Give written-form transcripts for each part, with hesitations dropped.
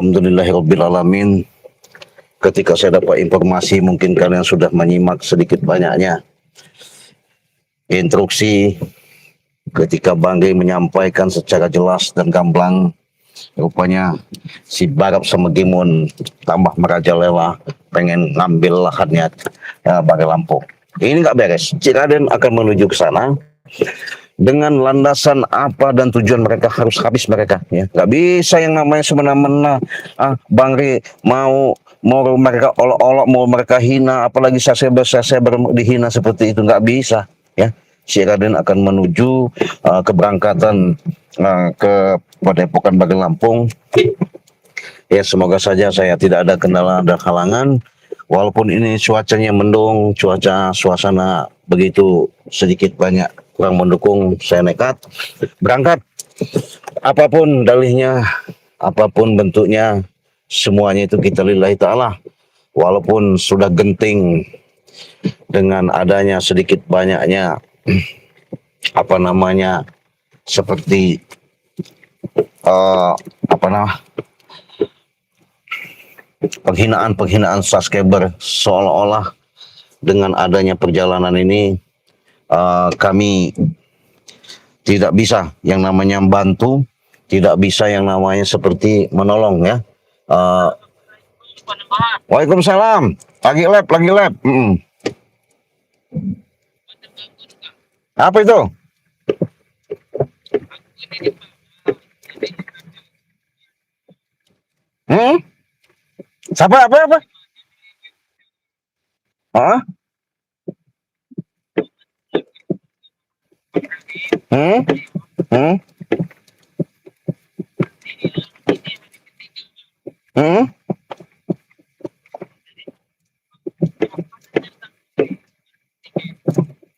Alhamdulillahirrabbilalamin. Ketika saya dapat informasi, mungkin kalian sudah menyimak sedikit banyaknya instruksi ketika Bang Rey menyampaikan secara jelas dan gamblang. Rupanya si Barap sama Gimun tambah merajalela pengen ngambil lahannya Bang Rey Lampung. Ini nggak beres. Cik Raden akan menuju ke sana dengan landasan apa dan tujuan mereka harus habis mereka, ya. Nggak bisa yang namanya semena-mena Bang Rey mau mereka olok-olok, mau mereka hina, apalagi saya dihina seperti itu, nggak bisa, ya. Si Raden akan menuju keberangkatan ke Padepokan Bagel Lampung. Ya, semoga saja saya tidak ada kendala dan halangan. Walaupun ini cuacanya mendung, suasana begitu sedikit banyak kurang mendukung, saya nekat berangkat. Apapun dalihnya, apapun bentuknya, semuanya itu kita lillahi ta'ala. Walaupun sudah genting dengan adanya sedikit banyaknya seperti penghinaan subscriber, seolah-olah dengan adanya perjalanan ini kami tidak bisa yang namanya bantu, tidak bisa yang namanya seperti menolong, ya. Waalaikumsalam. Lagi lab. Apa itu? Siapa? Apa? Hah?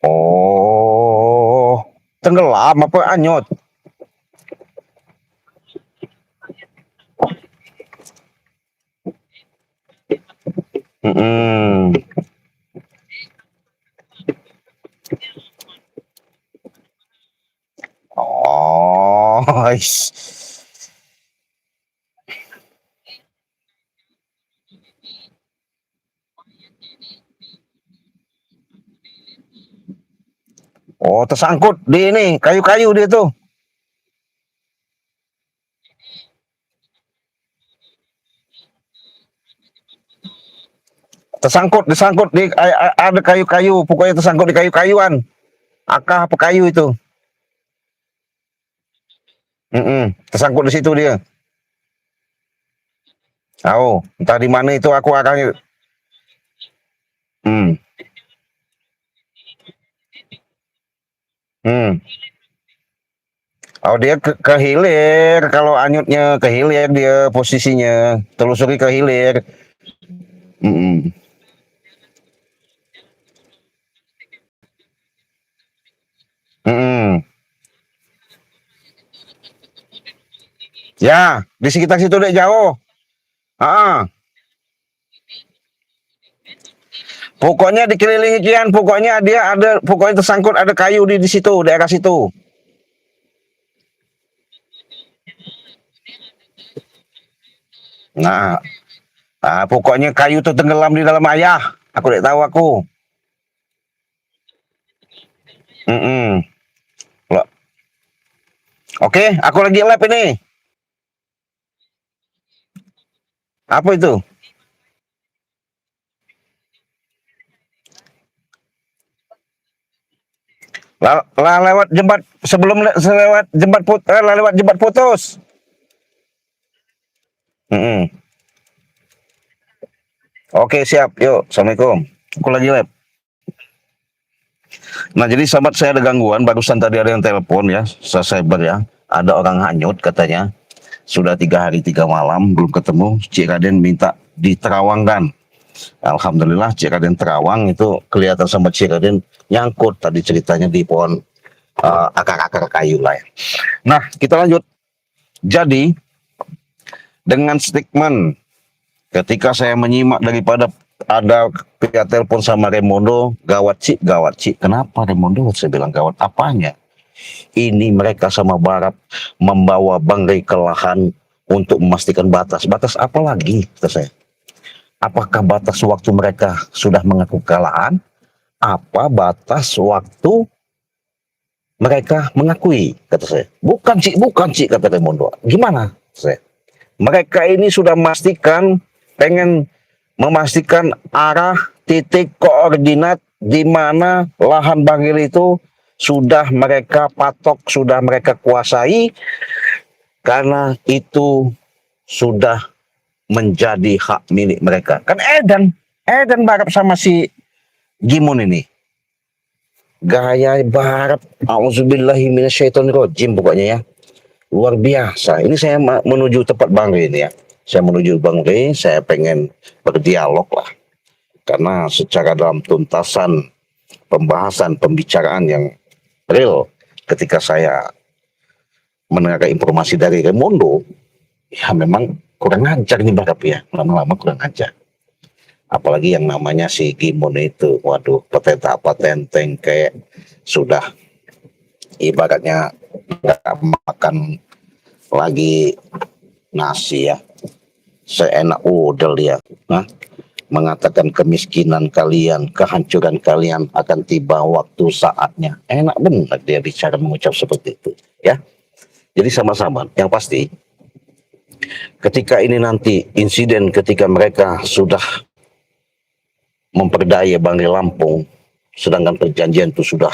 Oh, tenggelam apa anyot? Oh, oh, tersangkut di ini kayu-kayu dia tuh. Disangkut di ada kayu-kayu, pokoknya tersangkut di kayu-kayuan. Akah apa kayu itu? Tersangkut di situ dia. Oh, entah di mana itu, aku akan. Oh, dia ke hilir. Kalau anyutnya ke hilir, dia posisinya telusuri ke hilir. Ya, di sekitar situ deh jauh. Pokoknya dikelilingi kian, pokoknya dia ada, pokoknya tersangkut ada kayu di situ, daerah situ. Nah, pokoknya kayu itu tenggelam di dalam ayah. Aku tidak tahu aku. Oke, aku lagi lab ini. Apa itu? Lewat jembat sebelum lewat jembat putus. Oke, siap. Yuk, assalamualaikum. Aku lagi lab. Nah, jadi sahabat, saya ada gangguan. Barusan tadi ada yang telepon, ya, cyber, ya. Ada orang hanyut katanya. Sudah 3 hari 3 malam belum ketemu. Cik Raden minta diterawangkan. Alhamdulillah Cik Raden terawang, itu kelihatan sama Cik Raden nyangkut tadi ceritanya di pohon akar-akar kayu lah, ya. Nah, kita lanjut. Jadi dengan statement ketika saya menyimak daripada ada pihak telepon sama Remondo, gawat Cik. Kenapa Remondo? Saya bilang gawat apanya? Ini mereka sama Barap membawa Bang Rey ke lahan untuk memastikan batas. Batas apa lagi, kata saya? Apakah batas waktu mereka sudah mengaku kekalahan? Apa batas waktu mereka mengakui, kata saya. Bukan sih, kata Raimundo. Gimana? Saya. Mereka ini sudah pengen memastikan arah, titik, koordinat di mana lahan bangil itu sudah mereka patok, sudah mereka kuasai, karena itu sudah menjadi hak milik mereka. Kan Edan barap sama si Gimun ini. Gaya barat, auzubillahiminasyaitonirrojim pokoknya ya. Luar biasa. Ini saya menuju tempat Bang Rey ini ya. Saya menuju Bang Rey, saya pengen berdialog lah. Karena secara dalam tuntasan pembahasan, pembicaraan yang real ketika saya mendengar informasi dari Raimundo, ya memang kurang ajar nih Barap ya. Lama-lama kurang ajar. Apalagi yang namanya si Gimun itu, waduh, patenteng kayak sudah ibaratnya nggak makan lagi nasi ya, seenak udel dia, mengatakan kemiskinan kalian, kehancuran kalian akan tiba waktu saatnya. Enak benar dia bicara mengucap seperti itu ya. Jadi sama-sama, yang pasti ketika ini nanti insiden ketika mereka sudah memperdaya Bangli Lampung, sedangkan perjanjian itu sudah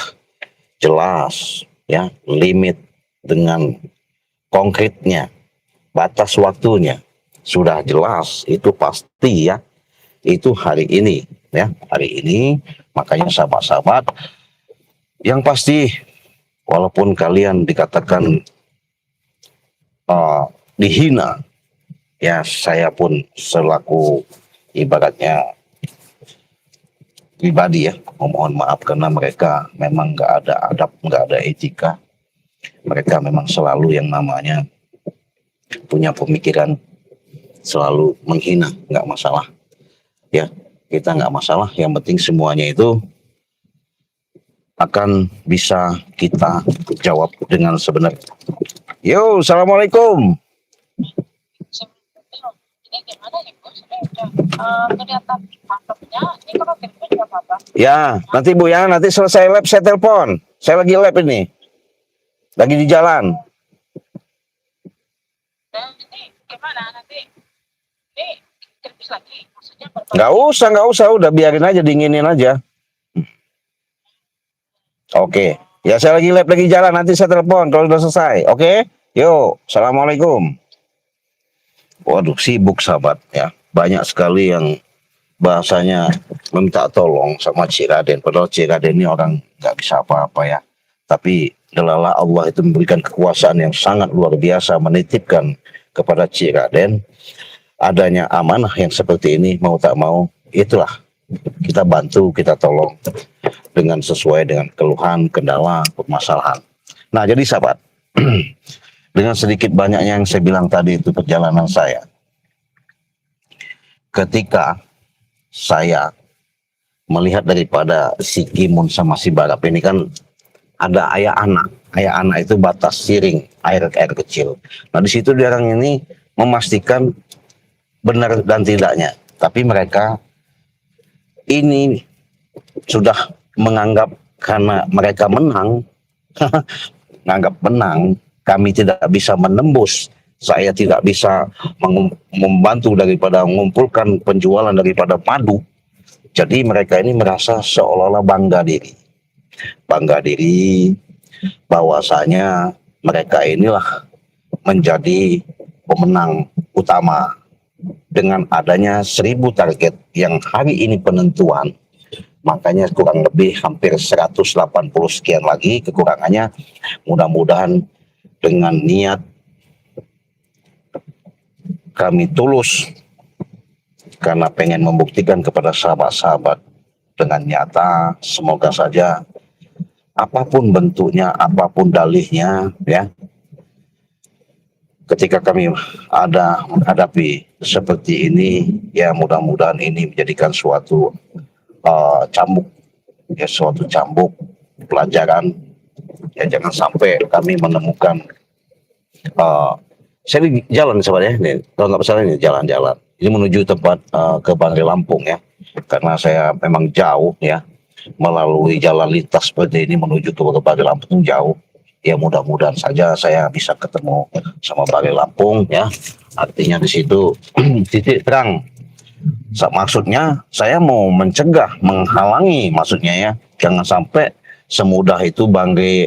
jelas ya, limit dengan konkretnya, batas waktunya sudah jelas, itu pasti ya, itu hari ini ya, hari ini. Makanya sahabat-sahabat, yang pasti walaupun kalian dikatakan dihina ya, saya pun selaku ibaratnya pribadi ya, memohon maaf karena mereka memang nggak ada adab, nggak ada etika. Mereka memang selalu yang namanya punya pemikiran selalu menghina, nggak masalah ya, kita nggak masalah, yang penting semuanya itu akan bisa kita jawab dengan sebenarnya. Yo, assalamualaikum. Ini gimana nih Bos? Kelihatan paspornya, ini kalau telepon nggak apa-apa. Ya, nanti Bu ya, nanti selesai lab saya telepon. Saya lagi lab ini, lagi di jalan. Dan ini gimana nanti? Ini terus lagi, maksudnya nggak usah, udah biarin aja, dinginin aja. Oke, ya saya lagi lab, lagi jalan, nanti saya telepon kalau sudah selesai. Oke, yuk, assalamualaikum. Waduh, sibuk sahabat ya, banyak sekali yang bahasanya meminta tolong sama Cik Raden, padahal Cik Raden ini orang nggak bisa apa-apa ya, tapi delalah Allah itu memberikan kekuasaan yang sangat luar biasa, menitipkan kepada Cik Raden adanya amanah yang seperti ini. Mau tak mau, itulah kita bantu, kita tolong dengan sesuai dengan keluhan, kendala, permasalahan. Nah jadi sahabat, dengan sedikit banyaknya yang saya bilang tadi itu perjalanan saya, ketika saya melihat daripada si Gimun sama si Barap ini kan ada ayah anak itu batas siring air kecil. Nah di situ dia orang ini memastikan benar dan tidaknya, tapi mereka ini sudah menganggap karena mereka menang, menganggap menang, kami tidak bisa menembus, saya tidak bisa membantu daripada mengumpulkan penjualan daripada madu. Jadi mereka ini merasa seolah-olah bangga diri bahwasanya mereka inilah menjadi pemenang utama dengan adanya 1000 target yang hari ini penentuan. Makanya kurang lebih hampir 180 sekian lagi kekurangannya. Mudah-mudahan dengan niat kami tulus karena pengen membuktikan kepada sahabat-sahabat dengan nyata, semoga saja apapun bentuknya, apapun dalihnya ya, ketika kami ada menghadapi seperti ini ya, mudah-mudahan ini menjadikan suatu cambuk ya, suatu cambuk pelajaran ya, jangan sampai kami menemukan Saya di jalan sahabat ya, nih, kalau nggak salah ini jalan-jalan. Ini menuju tempat ke Banggai Lampung ya, karena saya memang jauh ya, melalui jalan lintas seperti ini menuju ke Banggai Lampung jauh. Ya mudah-mudahan saja saya bisa ketemu sama Banggai Lampung ya. Artinya di situ titik terang. Maksudnya saya mau mencegah, menghalangi maksudnya ya, jangan sampai semudah itu Banggai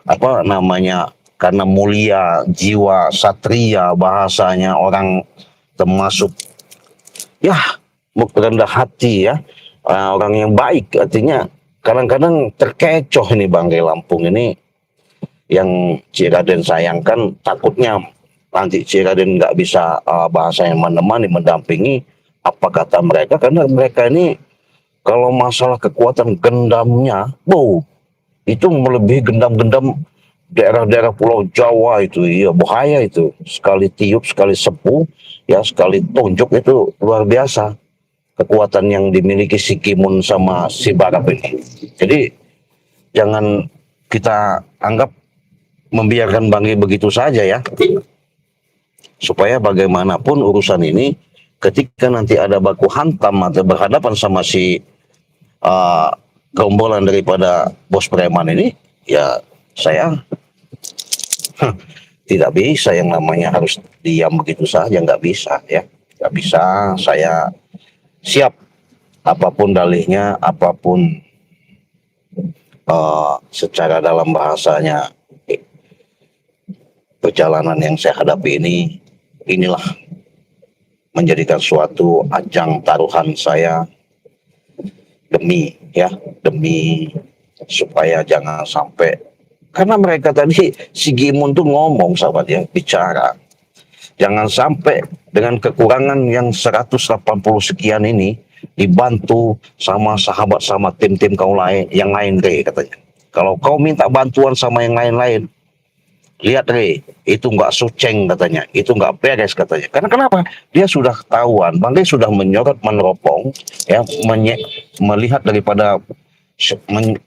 apa namanya, karena mulia jiwa satria bahasanya orang, termasuk ya rendah hati ya, orang yang baik, artinya kadang-kadang terkecoh ini Banggai Lampung ini, yang Ciraden sayangkan takutnya nanti Ciraden nggak bisa bahasa yang menemani, mendampingi apa kata mereka, karena mereka ini kalau masalah kekuatan gendamnya, itu melebihi gendam-gendam daerah-daerah Pulau Jawa itu, ya bahaya itu, sekali tiup, sekali sepu, ya sekali tunjuk itu luar biasa kekuatan yang dimiliki si Kimun sama si Barap ini. Jadi jangan kita anggap membiarkan Banggai begitu saja ya, supaya bagaimanapun urusan ini ketika nanti ada baku hantam atau berhadapan sama si gerombolan daripada bos preman ini, ya saya tidak bisa yang namanya harus diam begitu saja, nggak bisa ya, nggak bisa. Saya siap apapun dalihnya, apapun secara dalam bahasanya, perjalanan yang saya hadapi ini, inilah menjadikan suatu ajang taruhan saya demi supaya jangan sampai, karena mereka tadi si Gimun tuh ngomong sahabat ya, bicara jangan sampai dengan kekurangan yang 180 sekian ini dibantu sama sahabat, sama tim-tim kau lain yang lain Re, katanya. Kalau kau minta bantuan sama yang lain-lain, lihat Re, itu nggak suceng katanya, itu nggak beres katanya. Karena kenapa? Dia sudah ketahuan, Banggai sudah menyorot, meneropong ya, melihat daripada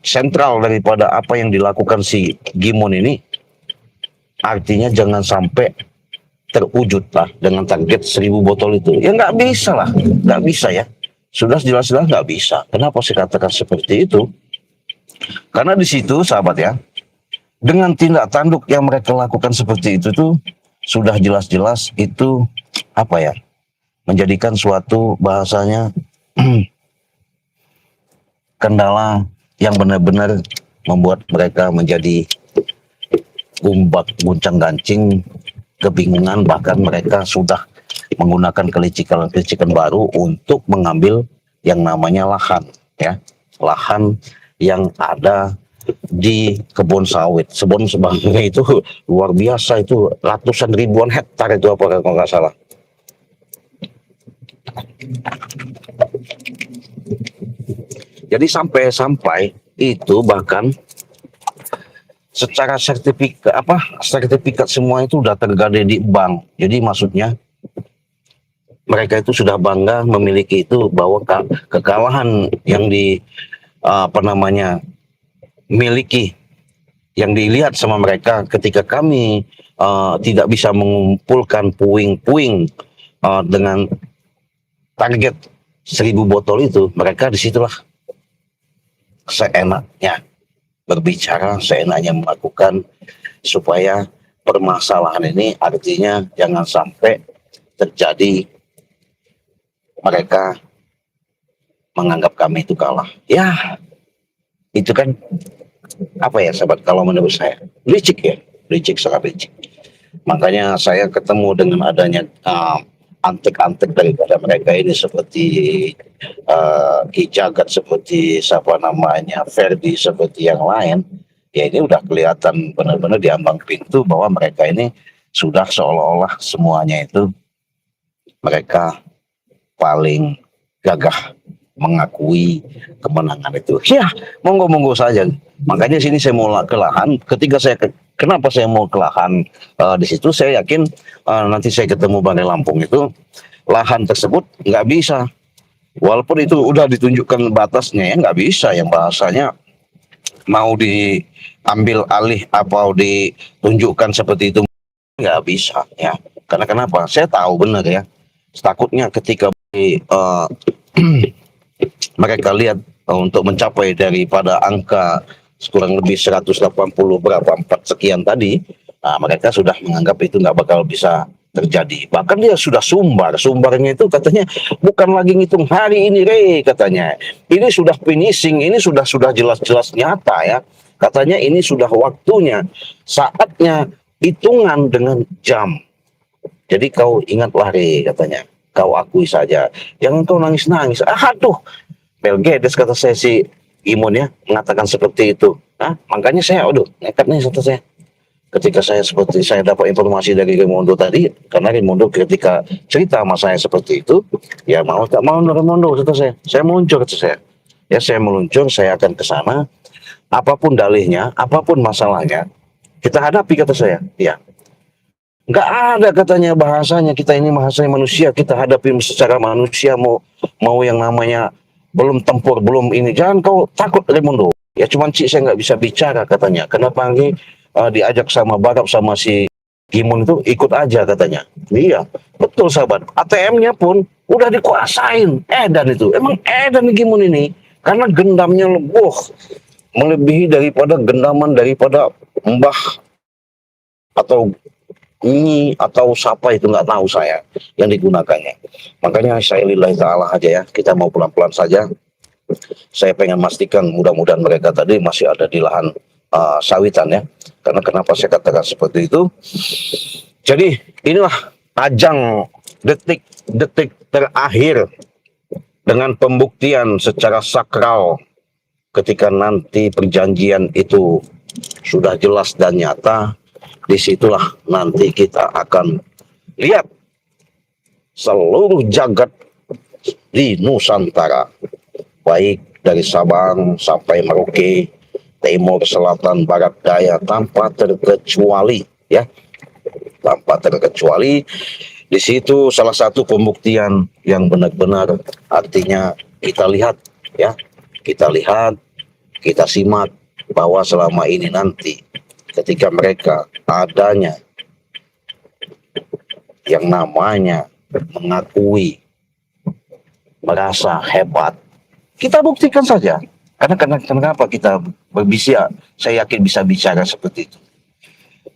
sentral daripada apa yang dilakukan si Gimun ini. Artinya jangan sampai terwujud lah dengan target 1000 botol itu. Ya nggak bisa lah, nggak bisa ya. Sudah jelas-jelas nggak bisa. Kenapa saya katakan seperti itu? Karena di situ sahabat ya, dengan tindak tanduk yang mereka lakukan seperti itu tuh sudah jelas-jelas itu apa ya, menjadikan suatu bahasanya kendala yang benar-benar membuat mereka menjadi guncang gancing, kebingungan, bahkan mereka sudah menggunakan kelicikan baru untuk mengambil yang namanya lahan ya, lahan yang ada di kebun sawit. Sebangnya itu luar biasa, itu ratusan ribuan hektar itu apa kalau nggak salah. Jadi sampai itu bahkan secara sertifikat semua itu udah tergade di bank. Jadi maksudnya mereka itu sudah bangga memiliki itu, bahwa kekalahan yang miliki, yang dilihat sama mereka ketika kami tidak bisa mengumpulkan puing-puing dengan target 1000 botol itu, mereka disitulah seenaknya berbicara, seenaknya melakukan, supaya permasalahan ini artinya jangan sampai terjadi mereka menganggap kami itu kalah. Ya, itu kan apa ya sahabat, kalau menurut saya licik ya, licik, sangat licik. Makanya saya ketemu dengan adanya antek-antek daripada mereka ini, seperti Ki Jagat, seperti siapa namanya Ferdi, seperti yang lain, ya ini udah kelihatan benar-benar di ambang pintu bahwa mereka ini sudah seolah-olah semuanya itu mereka paling gagah mengakui kemenangan itu. Ya, monggo-monggo saja. Makanya sini saya mau ke lahan. Ketika saya kenapa saya mau ke lahan di situ, saya yakin nanti saya ketemu Banggai Lampung itu, lahan tersebut nggak bisa, walaupun itu udah ditunjukkan batasnya ya, nggak bisa yang bahasanya mau diambil alih atau ditunjukkan seperti itu nggak bisa ya. Karena kenapa? Saya tahu benar ya. Takutnya ketika mereka lihat untuk mencapai daripada angka kurang lebih 180 berapa 4 sekian tadi, mereka sudah menganggap itu nggak bakal bisa terjadi. Bahkan dia sudah sumbarnya itu katanya bukan lagi ngitung hari ini, katanya. Ini sudah finishing, ini sudah jelas-jelas nyata ya. Katanya ini sudah waktunya, saatnya, hitungan dengan jam. Jadi kau ingatlah, katanya. Kau akui saja. Jangan kau nangis-nangis. Aduh, Belgedes kata saya si Imun ya, mengatakan seperti itu. Makanya saya, aduh, nekat nih kata saya. Ketika saya dapat informasi dari Raimundo tadi, karena Raimundo ketika cerita sama saya seperti itu, ya mau tak mau Raimundo kata saya meluncur kata saya. Ya saya meluncur, saya akan ke sana. Apapun dalihnya, apapun masalahnya, kita hadapi kata saya. Ya, nggak ada katanya bahasanya, kita ini bahasanya manusia, kita hadapi secara manusia, mau yang namanya belum tempur, belum ini, jangan kau takut Raimundo. Ya cuman Cik saya nggak bisa bicara katanya. Kenapa diajak sama Barap sama si Gimun itu ikut aja katanya. Iya, betul sahabat. ATM-nya pun udah dikuasain Edan itu. Emang Edan Gimun ini karena gendamnya leboh melebihi daripada gendaman daripada Mbah atau ini atau siapa itu nggak tahu saya yang digunakannya. Makanya saya lillahi ta'ala aja ya, kita mau pelan-pelan saja. Saya pengen memastikan mudah-mudahan mereka tadi masih ada di lahan sawitan ya. Karena kenapa saya katakan seperti itu? Jadi inilah ajang detik-detik terakhir dengan pembuktian secara sakral ketika nanti perjanjian itu sudah jelas dan nyata. Disitulah nanti kita akan lihat seluruh jagat di Nusantara, baik dari Sabang sampai Merauke, timur, selatan, barat, daya, tanpa terkecuali ya, tanpa terkecuali. Di situ salah satu pembuktian yang benar-benar artinya kita lihat ya, kita simak bahwa selama ini nanti ketika mereka adanya yang namanya mengakui, merasa hebat, kita buktikan saja. Karena kenapa kita berbicara, saya yakin bisa bicara seperti itu.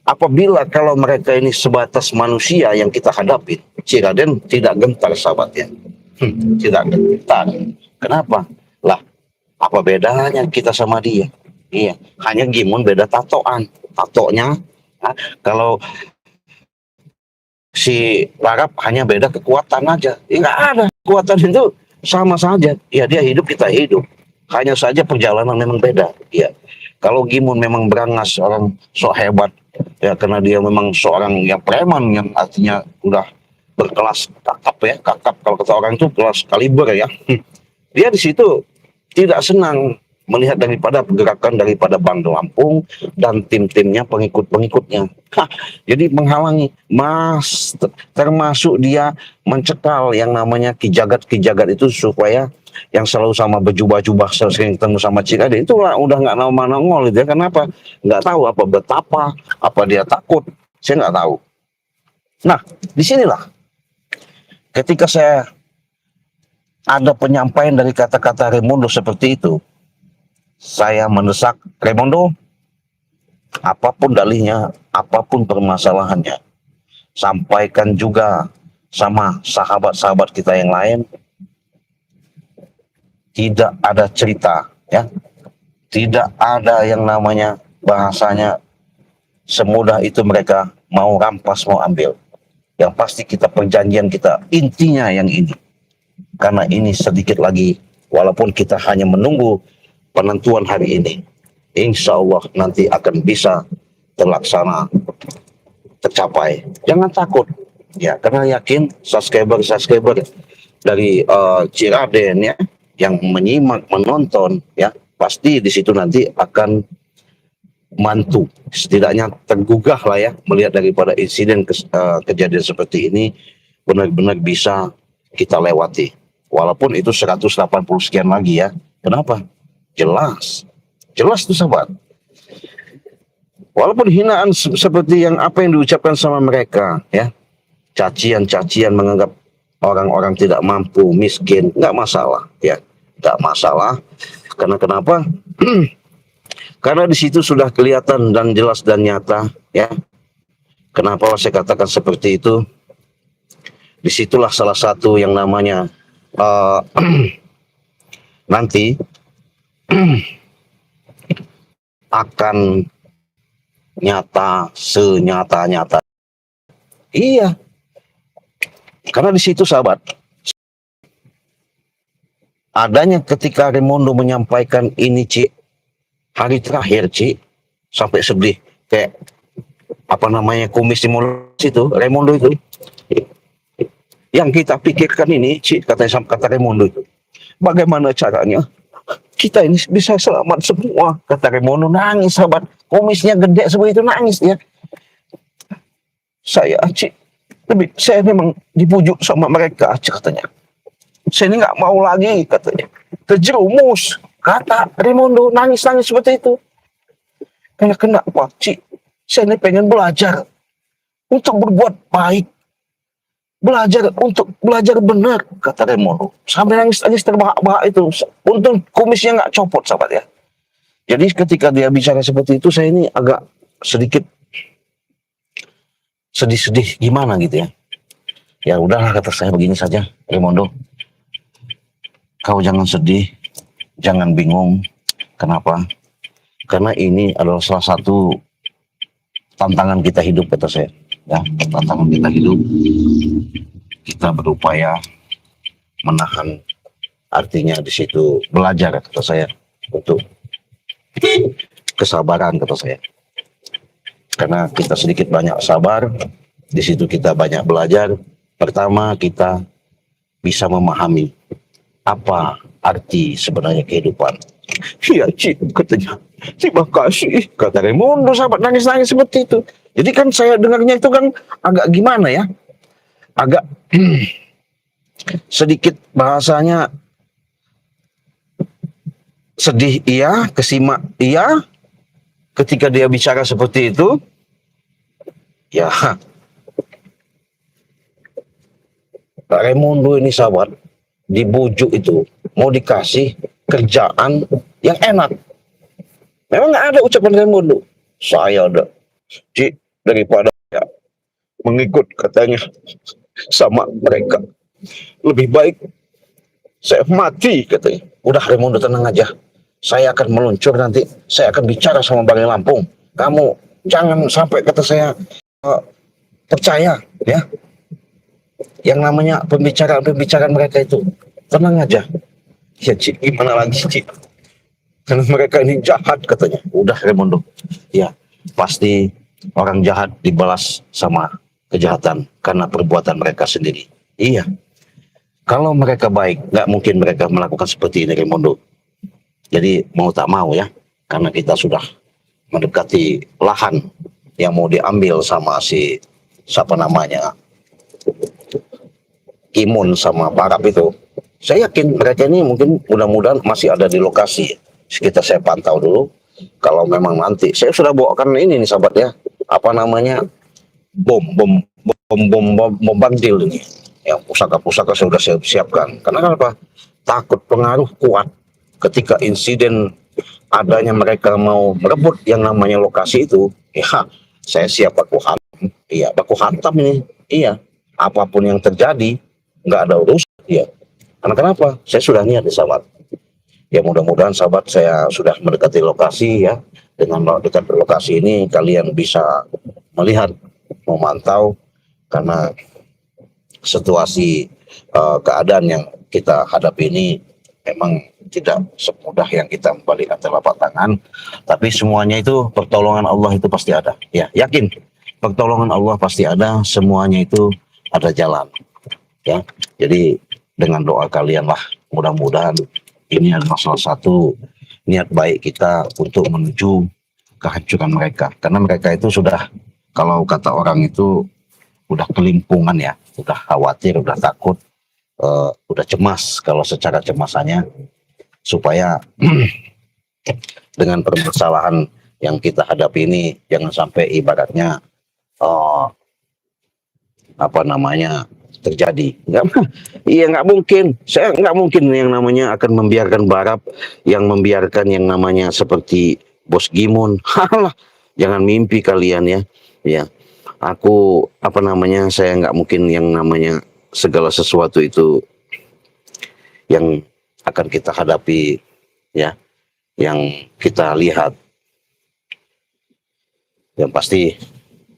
Apabila kalau mereka ini sebatas manusia yang kita hadapi, si Raden tidak gentar sahabatnya. Tidak gentar. Kenapa? Lah, apa bedanya kita sama dia? Iya, hanya Gimun beda tatonya. Kalau si Barap hanya beda kekuatan aja. Nggak ada, kekuatan itu sama saja. Ya dia hidup, kita hidup. Hanya saja perjalanan memang beda. Ya, kalau Gimun memang berangas orang sok hebat, ya karena dia memang seorang yang preman yang artinya udah berkelas kakap kalau kata orang itu kelas kaliber ya. Dia di situ tidak senang melihat daripada pergerakan daripada Bang Lampung dan tim-timnya, pengikut-pengikutnya. Jadi menghalangi, termasuk dia mencekal yang namanya kijagat-kijagat itu supaya yang selalu sama berjubah-jubah sering ketemu sama Cik Ade itu udah nggak nongol gitu ya. Kenapa? Nggak tahu apa betapa, apa dia takut, saya nggak tahu. Nah, disinilah ketika saya ada penyampaian dari kata-kata Raimundo seperti itu, saya mendesak Raimundo, apapun dalihnya, apapun permasalahannya, sampaikan juga sama sahabat-sahabat kita yang lain. Tidak ada cerita ya, tidak ada yang namanya bahasanya semudah itu mereka mau rampas, mau ambil. Yang pasti kita perjanjian kita intinya yang ini, karena ini sedikit lagi, walaupun kita hanya menunggu penentuan hari ini, insya Allah nanti akan bisa terlaksana, tercapai. Jangan takut ya, karena yakin subscriber dari Ciraden ya yang menyimak, menonton ya, pasti di situ nanti akan mantu, setidaknya tergugah lah ya melihat daripada insiden kejadian seperti ini benar-benar bisa kita lewati, walaupun itu 180 sekian lagi ya. Kenapa? Jelas tuh sahabat. Walaupun hinaan seperti yang apa yang diucapkan sama mereka, ya, cacian-cacian menganggap orang-orang tidak mampu, miskin, nggak masalah, ya, nggak masalah. Karena kenapa? Karena di situ sudah kelihatan dan jelas dan nyata, ya. Kenapa saya katakan seperti itu? Disitulah salah satu yang namanya uh, nanti akan nyata senyata-nyata. Iya, karena di situ sahabat, adanya ketika Raimondo menyampaikan ini, Ci, hari terakhir, Ci, sampai sedih kayak apa namanya kumis di mulut itu Raimondo itu. Yang kita pikirkan ini, Ci, kata Raimondo itu, bagaimana caranya kita ini bisa selamat semua, kata Raimondo. Nangis sahabat, kumisnya gede seperti itu, nangis dia. Saya memang dipujuk sama mereka, katanya. Saya ini nggak mau lagi, katanya. Terjerumus, kata Raimondo, nangis-nangis seperti itu. Karena kenapa, Ci? Saya ini pengen belajar untuk berbuat baik. Belajar benar, kata Raimondo. Sampai nangis-nangis terbahak-bahak itu. Untung kumisnya nggak copot, sahabat ya. Jadi ketika dia bicara seperti itu, saya ini agak sedikit sedih-sedih gimana gitu ya. Ya udahlah, kata saya, begini saja, Raimondo. Kau jangan sedih, jangan bingung. Kenapa? Karena ini adalah salah satu tantangan kita hidup, kata saya. Ya, tantangan kita hidup. Kita berupaya menahan, artinya di situ belajar, kata saya, untuk kesabaran, kata saya. Karena kita sedikit banyak sabar, di situ kita banyak belajar. Pertama, kita bisa memahami apa arti sebenarnya kehidupan. Iya, Ci, katanya. Terima kasih, kata Raimondo, sahabat, nangis-nangis seperti itu. Jadi kan saya dengarnya itu kan agak gimana ya, agak sedikit bahasanya sedih iya, kesimak iya. Ketika dia bicara seperti itu, ya, Pak Raimondo ini sahabat, dibujuk itu, mau dikasih kerjaan yang enak. Memang nggak ada ucapan Raimondo, saya ada, Ci, daripada ya, mengikut, katanya, sama mereka, lebih baik saya mati, katanya. Udah Raimondo, tenang aja, saya akan meluncur nanti, saya akan bicara sama Bang Lampung. Kamu jangan sampai, kata saya, percaya ya yang namanya pembicaraan mereka itu. Tenang aja. Ya, Ci, gimana lagi, Ci? Karena mereka ini jahat, katanya. Udah Raimondo, ya pasti orang jahat dibalas sama kejahatan karena perbuatan mereka sendiri. Iya, kalau mereka baik, nggak mungkin mereka melakukan seperti ini, Raimondo. Jadi mau tak mau ya, karena kita sudah mendekati lahan yang mau diambil sama siapa namanya, Kimun sama Barap itu. Saya yakin mereka ini mungkin mudah-mudahan masih ada di lokasi. Sekitar saya pantau dulu. Kalau memang nanti, saya sudah bawakan ini nih sahabat ya, apa namanya, bom bandil ini. Yang pusaka-pusaka saya sudah siapkan. Karena kenapa? Takut pengaruh kuat ketika insiden adanya mereka mau merebut yang namanya lokasi itu. Ya, saya siap baku hantam. Iya, baku hantam ini. Iya, apapun yang terjadi, nggak ada urusan. Iya. Karena kenapa? Saya sudah niat di sahabat. Ya mudah-mudahan sahabat, saya sudah mendekati lokasi ya. Dengan dekat lokasi ini kalian bisa melihat, memantau, karena situasi keadaan yang kita hadapi ini memang tidak semudah yang kita membalikan telapak tangan, tapi semuanya itu pertolongan Allah itu pasti ada. Ya, yakin pertolongan Allah pasti ada, semuanya itu ada jalan. Ya, jadi dengan doa kalian lah, mudah-mudahan ini adalah salah satu niat baik kita untuk menuju kehancuran mereka. Karena mereka itu sudah, kalau kata orang itu, udah kelimpungan ya, udah khawatir, udah takut, udah cemas kalau secara cemasannya, supaya dengan permasalahan yang kita hadapi ini jangan sampai ibaratnya eh, apa namanya terjadi. Iya nggak mungkin. Saya nggak mungkin yang namanya akan membiarkan Barap, yang membiarkan yang namanya seperti Bos Gimon. Halah, jangan mimpi kalian ya. Ya, aku apa namanya saya nggak mungkin yang namanya segala sesuatu itu yang akan kita hadapi ya, yang kita lihat. Yang pasti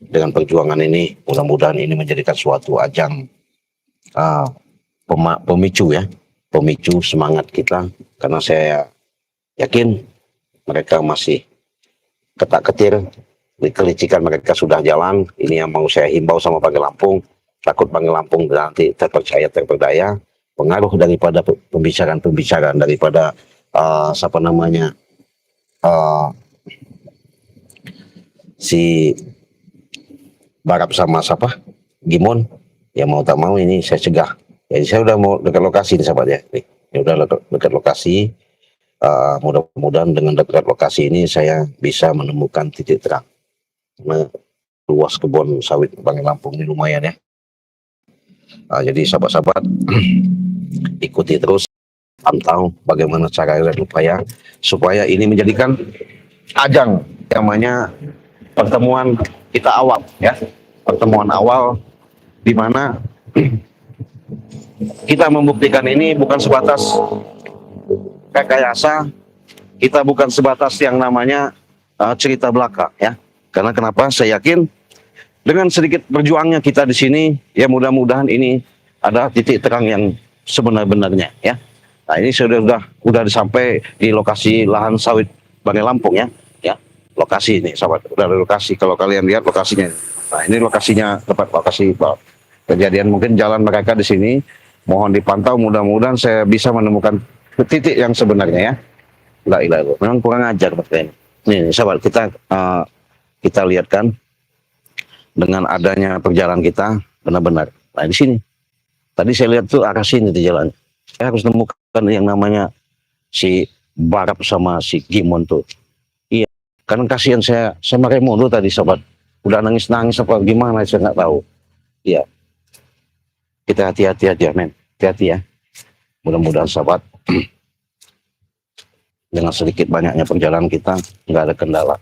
dengan perjuangan ini mudah-mudahan ini menjadikan suatu ajang uh, pemicu ya, pemicu semangat kita, karena saya yakin mereka masih ketak-ketir, kelicikan mereka sudah jalan. Ini yang mau saya himbau sama Banggai Lampung, takut Banggai Lampung nanti terperdaya, pengaruh daripada pembicaraan daripada siapa namanya si Barap sama siapa Gimon, ya mau tak mau ini saya cegah. Jadi saya udah mau dekat lokasi nih sahabat ya. Nih, ya udah dekat lokasi. Mudah-mudahan dengan dekat lokasi ini saya bisa menemukan titik terang. Karena luas kebun sawit Banggai Lampung ini lumayan ya. Jadi sahabat-sahabat ikuti terus, pantau bagaimana cara dan upaya supaya ini menjadikan ajang namanya pertemuan kita awal ya, pertemuan awal di mana kita membuktikan ini bukan sebatas rekayasa, kita bukan sebatas yang namanya cerita belaka ya. Karena kenapa? Saya yakin dengan sedikit berjuangnya kita di sini ya, mudah-mudahan ini ada titik terang yang sebenar-benarnya ya. Nah, ini sudah sampai di lokasi lahan sawit Banggai Lampung ya. Ya, lokasi ini sahabat, udah ada lokasi. Kalau kalian lihat lokasinya. Nah, ini lokasinya, tepat lokasi kejadian. Mungkin jalan mereka di sini. Mohon dipantau, mudah-mudahan saya bisa menemukan titik yang sebenarnya ya. La ilaha illallah. Memang kurang ajar mereka ini. Nih, sahabat, kita lihat kan dengan adanya perjalanan kita benar-benar. Nah, di sini. Tadi saya lihat tuh arah sini di jalan. Saya harus nemukan yang namanya si Barap sama si Gimon tuh. Iya, karena kasihan saya sama Raimundo tadi sahabat. Udah nangis-nangis apa gimana saya nggak tahu. Iya. Kita hati-hati aja men. Hati-hati ya. Mudah-mudahan sahabat dengan sedikit banyaknya perjalanan kita nggak ada kendala.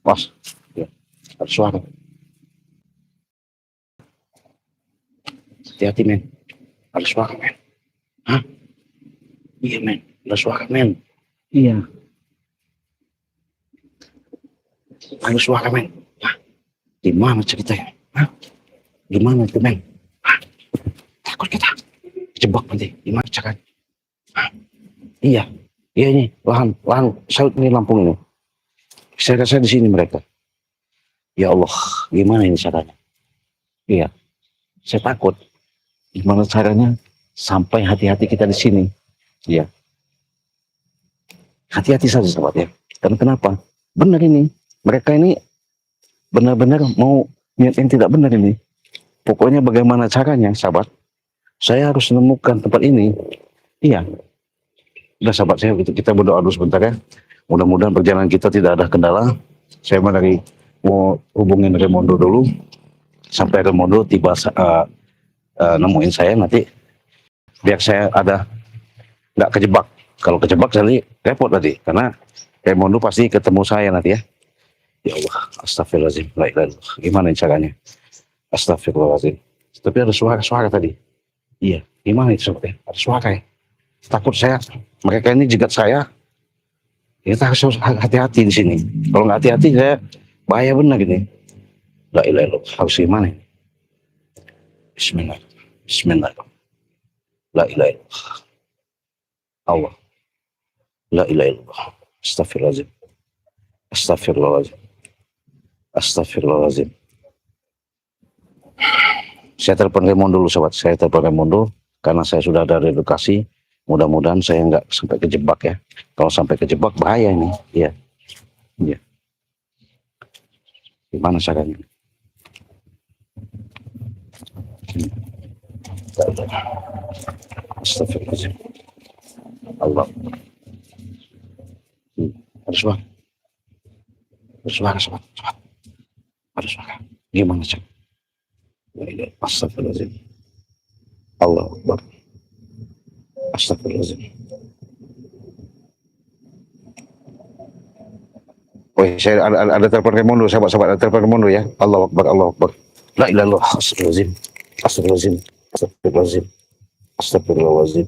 Was, ya, ada suara. Hati-hati men. Ada suara men. Hah? Iya men, ada suara men. Iya. Ada suara men. Hah? Gimana ceritanya? Hah? Gimana itu men? Hah? Takut kita. Jebak nanti. Gimana caranya? Hah? Iya. Iya ini lahan sawit ini Lampung ini. Saya rasa di sini mereka. Ya Allah, gimana ini caranya? Iya. Saya takut. Gimana caranya sampai hati-hati kita di sini? Iya. Hati-hati saja sahabat ya. Karena kenapa? Benar ini. Mereka ini benar-benar mau niat yang tidak benar ini. Pokoknya bagaimana caranya sahabat? Saya harus menemukan tempat ini. Iya. Udah sahabat saya, kita berdoa dulu sebentar ya. Mudah-mudahan perjalanan kita tidak ada kendala. Saya mau hubungin Raimundo dulu. Sampai Raimundo tiba nemuin saya nanti. Biar saya nggak kejebak. Kalau kejebak nanti repot tadi, karena Raimundo pasti ketemu saya nanti ya. Ya Allah, astagfirullahaladzim. Gimana caranya? Astagfirullahaladzim. Tapi ada suara tadi. Iya, gimana itu sobatnya? Ada suara ya. Takut saya, mereka ini jegat saya. Kita harus hati-hati di sini. Kalau nggak hati-hati saya bahaya benar ini. La ilaha illallah. Harus gimana ini? Bismillah. Bismillah. La ilaha illallah. Allah. La ilaha illallah. Astagfirullahaladzim. Astagfirullahaladzim. Astagfirullahaladzim. Saya telepon Raimundo dulu sobat. Saya telepon Raimundo karena saya sudah ada edukasi. Mudah-mudahan saya nggak sampai kejebak ya. Kalau sampai kejebak bahaya ini. Iya. Iya. Gimana caranya? Astagfirullahaladzim. Allah. Harus bang. Suara, sobat, sobat. Ada suara. Gimana cek? Astagfirullahaladzim. Allah Akbar. Astagfirullahaladzim. Oh, saya ada telepon Remondo, sahabat-sahabat, ada telepon Remondo ya. Allah Akbar, Allah Akbar. La ilallah, astagfirullahaladzim. Astagfirullahaladzim. Astagfirullahaladzim. Astagfirullahaladzim.